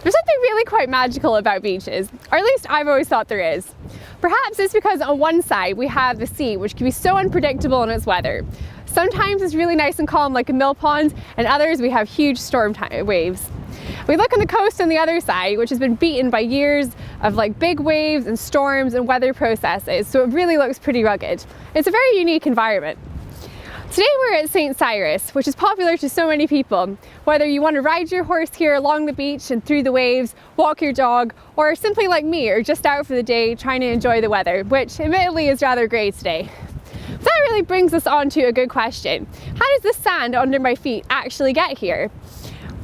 There's something really quite magical about beaches, or at least I've always thought there is. Perhaps it's because on one side we have the sea, which can be so unpredictable in its weather. Sometimes it's really nice and calm like a mill pond, and others we have huge storm waves. We look on the coast on the other side, which has been beaten by years of big waves and storms and weather processes, so it really looks pretty rugged. It's a very unique environment. Today we're at St. Cyrus, which is popular to so many people. Whether you want to ride your horse here along the beach and through the waves, walk your dog, or simply like me, are just out for the day trying to enjoy the weather, which admittedly is rather grey today. So that really brings us on to a good question. How does the sand under my feet actually get here?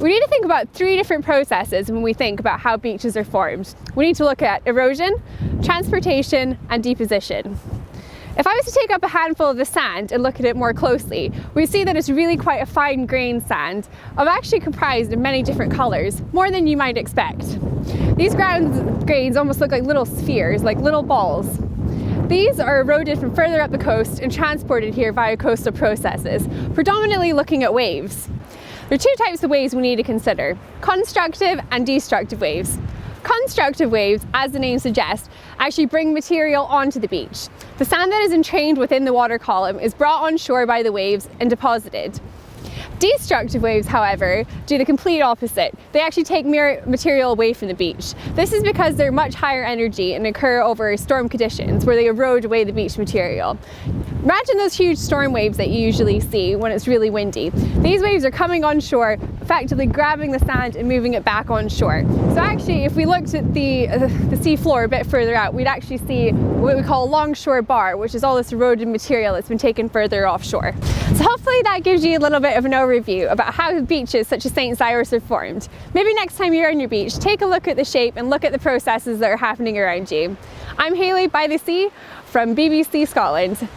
We need to think about three different processes when we think about how beaches are formed. We need to look at erosion, transportation, and deposition. If I was to take up a handful of the sand and look at it more closely, we'd see that it's really quite a fine-grained sand, actually comprised of many different colours, more than you might expect. These grains almost look like little spheres, like little balls. These are eroded from further up the coast and transported here via coastal processes, predominantly looking at waves. There are two types of waves we need to consider: constructive and destructive waves. Constructive waves, as the name suggests, actually bring material onto the beach. The sand that is entrained within the water column is brought on shore by the waves and deposited. Destructive waves, however, do the complete opposite. They actually take material away from the beach. This is because they're much higher energy and occur over storm conditions where they erode away the beach material. Imagine those huge storm waves that you usually see when it's really windy. These waves are coming on shore, effectively grabbing the sand and moving it back on shore. So actually, if we looked at the sea floor a bit further out, we'd actually see what we call a longshore bar, which is all this eroded material that's been taken further offshore. So hopefully that gives you a little bit of an overview about how beaches such as St. Cyrus are formed. Maybe next time you're on your beach, take a look at the shape and look at the processes that are happening around you. I'm Hayley by the Sea from BBC Scotland.